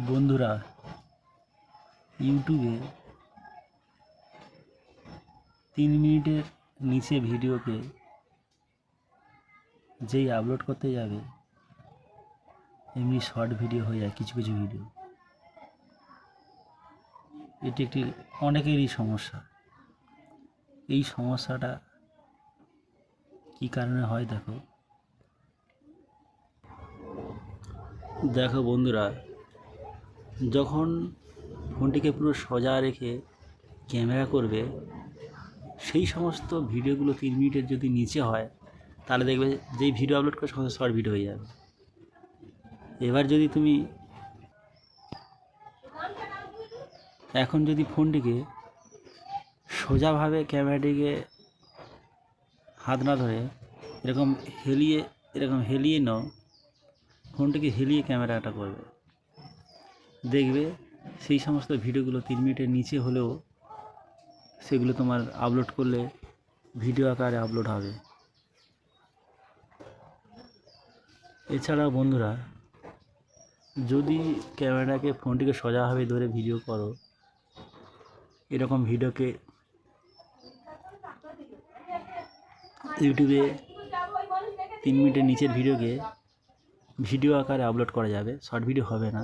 বন্ধুরা, ইউটিউবে 3 মিনিটের নিচে ভিডিওকে যেই আপলোড করতে যাবে এমনি শর্ট ভিডিও হয়ে যায় কিছু কিছু ভিডিও। এটি একটি অনেকেরই সমস্যা। এই সমস্যাটা কী কারণে হয় দেখো বন্ধুরা, যখন ফোনটিকে পুরো সোজা রেখে ক্যামেরা করবে সেই সমস্ত ভিডিওগুলো 3 মিনিটের যদি নিচে হয় তাহলে দেখবে যেই ভিডিও আপলোড করে সমস্ত শর্ট ভিডিও হয়ে যাবে। এবার যদি তুমি এখন যদি ফোনটিকে সোজাভাবে ক্যামেরাটিকে হাত না ধরে এরকম হেলিয়ে নাও, ফোনটিকে হেলিয়ে ক্যামেরাটা করবে, দেখবে সেই সমস্ত ভিডিওগুলো 3 মিনিটের নিচে হলেও সেগুলো তোমার আপলোড করলে ভিডিও আকারে আপলোড হবে। এছাড়াও বন্ধুরা, যদি ক্যামেরাটাকে ফোনটিকে সোজাভাবে ধরে ভিডিও করো, এরকম ভিডিওকে ইউটিউবে 3 মিনিটের নিচের ভিডিওকে ভিডিও আকারে আপলোড করা যাবে, শর্ট ভিডিও হবে না।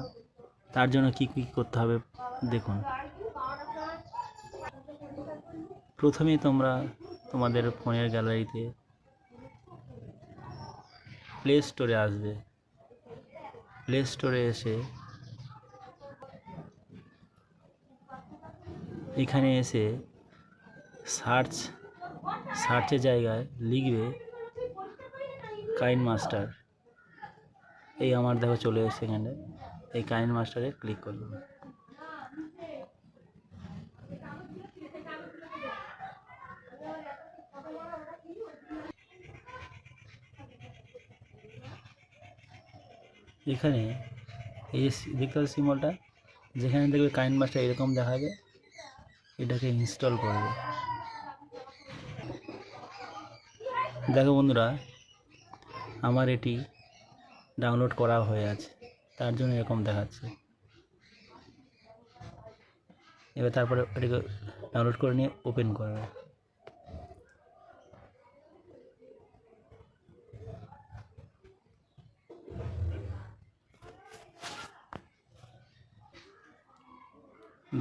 তার জন্য কী কী করতে হবে দেখুন। প্রথমেই তোমরা তোমাদের ফোনের গ্যালারিতে প্লে স্টোরে আসবে। প্লে স্টোরে এসে এখানে এসে সার্চের জায়গায় লিখবে কাইনমাস্টার। এই আমার দেখো চলে এসেছে এখানে, এই কাইনমাস্টারে ক্লিক করলাম। এখানে এই যে দেখতে পাচ্ছি সিম্বলটা, যেখানে দেখবে কাইনমাস্টার এরকম দেখাবে, এটাকে ইনস্টল করবে। দেখো বন্ধুরা, আমার এটি ডাউনলোড করা হয়ে আছে, তার জন্য এরকম দেখাচ্ছে। এবার তারপরে এটাকে ডাউনলোড করে নিয়ে ওপেন করবে।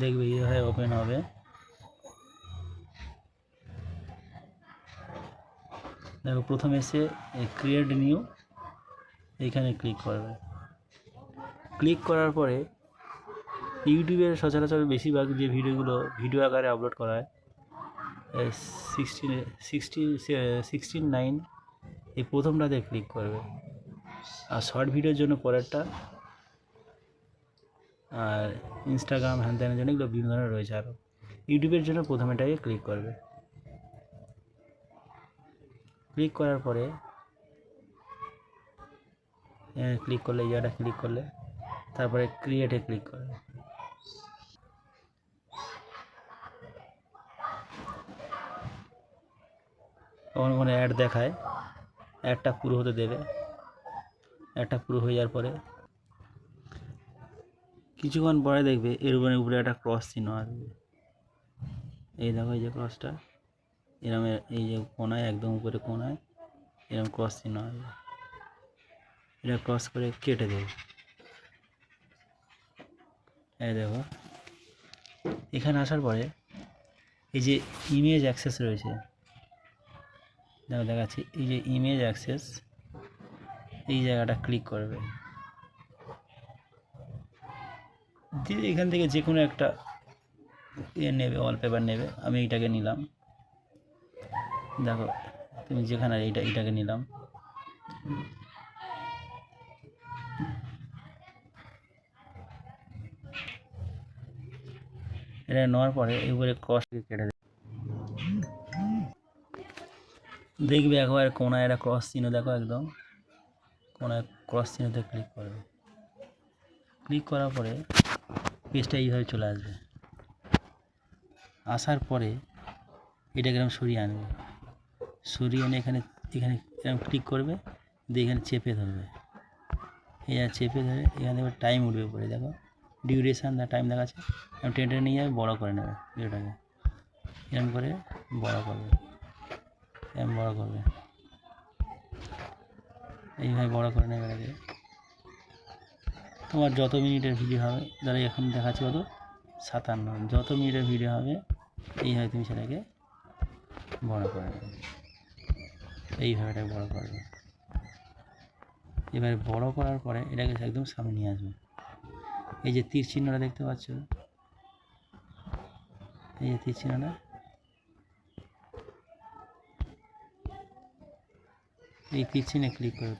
দেখবে এইভাবে ওপেন হবে। দেখো প্রথমে এসে ক্রিয়েট নিউ, এইখানে ক্লিক করবে। ক্লিক করার পরে ইউটিউবের সচরাচর বেশিরভাগ যে ভিডিও আকারে আপলোড করা হয় 16:9 এই প্রথমটাতে ক্লিক করবে। আর শর্ট ভিডিওর জন্য পরেরটা, আর ইনস্টাগ্রাম হ্যান ত্যানের জন্য এগুলো বিভিন্ন ধরনের রয়েছে। আরও ইউটিউবের জন্য প্রথমেটাকে ক্লিক করবে। ক্লিক করার পরে ক্লিক করলে এই জায়গাটা ক্লিক করলে তারপরে ক্রিয়েটে ক্লিক করবে। কখনো কখনো অ্যাড দেখায়, অ্যাডটা পুরো হতে দেবে। অ্যাডটা পুরো হয়ে যাওয়ার পরে কিছুক্ষণ পরে দেখবে এর উপরে একটা ক্রস চিহ্ন আসবে। এই দেখো, এই যে ক্রসটা এরকম, এই যে কোনায় একদম উপরে কোনায় এরকম ক্রস চিহ্ন আসবে। এটা ক্রস করে কেটে দেবে। এই দেখো, এখানে আসার পরে এই যে ইমেজ অ্যাক্সেস রয়েছে, দেখো দেখাচ্ছি, এই যে ইমেজ অ্যাক্সেস, এই জায়গাটা ক্লিক করবে। দিয়ে এখান থেকে যে কোনো একটা নেবে, ওয়ালপেপার নেবে। আমি এইটাকে নিলাম। দেখো তুমি যেখানে এইটাকে নিলাম। এটা নেওয়ার পরে এবারে ক্রসকে কেটে দেবে। দেখবে একবার কোনায় একটা ক্রস চিহ্ন, দেখো একদম কোনায় ক্রস চিহ্নতে ক্লিক করবে। ক্লিক করার পরে পেজটা এইভাবে চলে আসবে। আসার পরে এটাকে এরকম সরিয়ে আনবে। সরিয়ে এনে এখানে এরকম ক্লিক করবে, দিয়ে এখানে চেপে ধরবে। এই আর চেপে ধরে এখানে এবার টাইম উঠবে পরে, দেখো ডিউরেশান টাইম দেখাচ্ছে। আমি টেনে টেনে নিয়ে যাবে, বড়ো করে নেবে ভিডিওটাকে, এরকম করে বড়ো করবে, এরকম বড়ো করবে, এইভাবে বড়ো করে নেবে। এটাকে তোমার যত মিনিটের ভিডিও হবে, ধরো এখন দেখাচ্ছে কত 57, যত মিনিটের ভিডিও হবে এইভাবে তুমি সেটাকে বড় করে নেবে, এইভাবে এটাকে বড়ো করবে। এবারে বড় করার পরে এটাকে একদম সামনে নিয়ে আসবে। এই যে তীর চিহ্নটা দেখতে পাচ্ছ, এই যে তীর চিহ্নটা, এই তীর চিহ্নে ক্লিক করবে।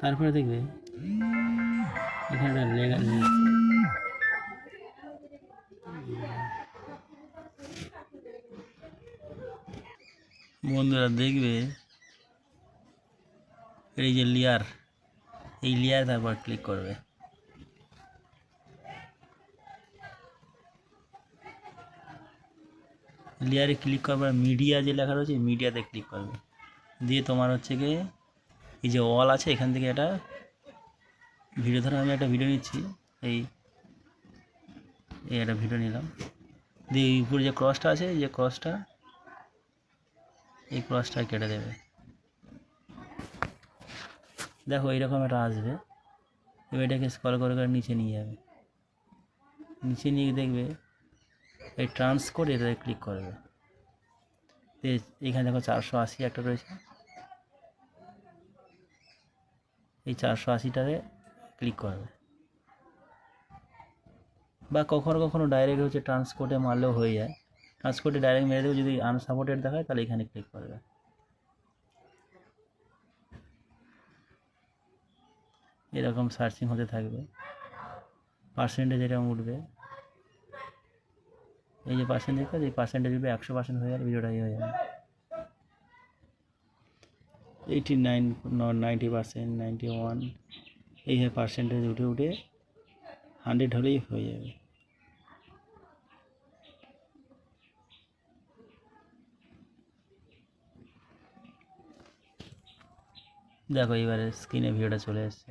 তারপরে দেখবে এখানে একটা লেখা, বন্ধুরা দেখবে এই যে লেয়ার, এই লেয়ার তারপর ক্লিক করবে। লেয়ারে ক্লিক করবার মিডিয়া যে লেখা রয়েছে, মিডিয়াতে ক্লিক করবে, দিয়ে তোমার হচ্ছে গিয়ে এই যে অল আছে, এখান থেকে একটা ভিডিও, ধরো আমি একটা ভিডিও নিচ্ছি, এই একটা ভিডিও নিলাম, দিয়ে এই উপরে যে ক্রসটা আছে, এই যে ক্রসটা, এই ক্রসটা কেটে দেবে। দেখো এইরকম একটা আসবে। এবার এটাকে স্ক্রল করে করে নিচে নিয়ে যাবে, নিচে নিয়ে দেখবে এই ট্রান্সকোড, এটাতে ক্লিক করবে। এখানে দেখো 480 একটা রয়েছে, এই 480টাতে ক্লিক করবে। বা কখনো কখনো ডাইরেক্ট হচ্ছে ট্রান্সকোডে মারলেও হয়ে যায়, ট্রান্সকোডে ডাইরেক্ট মেরে দেবে। যদি আনসাপোর্টেড দেখায় তাহলে এখানে ক্লিক করবে। এরকম সার্চিং হতে থাকবে, পার্সেন্টেজ এরকম উঠবে, এই যে পার্সেন্টেজ, এই পার্সেন্টেজ উঠবে 100% হয়ে গেলে ভিডিওটা হয়ে যাবে। 89, 90%, 91, এইভাবে পার্সেন্টেজ উঠে উঠে 100 হলেই হয়ে যাবে। দেখো এবারে স্ক্রিনে ভিডিওটা চলে এসছে।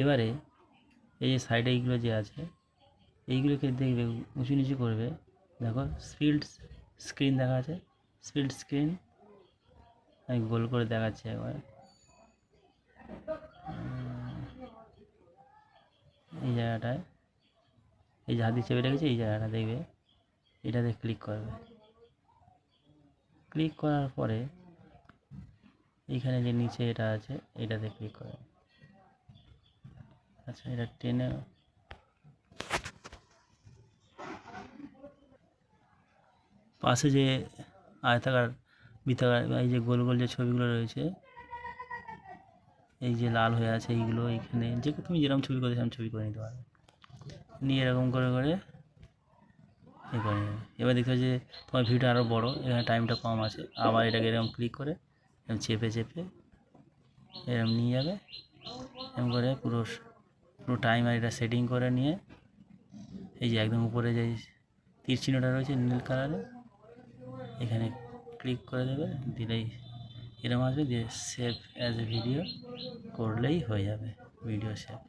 এবারে এই যে সাইডে এইগুলো যে আছে, এইগুলোকে দেখবে উঁচু নিচু করবে। দেখো স্পিড স্ক্রিন দেখা আছে, স্পিড স্ক্রিন আমি গোল করে দেখাচ্ছি একবার। এই জায়গাটায়, এই যে হাত দিয়ে চেপে রেখেছি, এই জায়গাটা দেখবে, এটাতে ক্লিক করবে। ক্লিক করার পরে এইখানে যে নিচে এটা আছে, এটাতে ক্লিক করবে। আচ্ছা, এটা টেনে পাশে যে আয়তাকার বৃত্তাকার, এই যে গোল গোল যে ছবিগুলো রয়েছে, এই যে লাল হয়ে আছে, এইগুলো এইখানে যে তুমি যেরকম ছবি করতে সেরকম ছবি করে নিতে পারবে, নিয়ে এরকম করে করে এ করে নেবে। এবার দেখতে যে তোমার ভিডিওটা আরও বড়ো, এখানে টাইমটা কম আছে, আবার এটাকে এরকম ক্লিক করে এরকম চেপে চেপে এরকম নিয়ে যাবে, এরকম করে পুরো পুরো টাইম আর এটা সেটিং করে নিয়ে, এই যে একদম উপরে যে তীর চিহ্নটা রয়েছে নীল কালারে, এখানে ক্লিক করে দেবে, দিলেই এরকম আসবে, দিয়ে সেভ অ্যাজ এ ভিডিও করলেই হয়ে যাবে ভিডিও সেভ।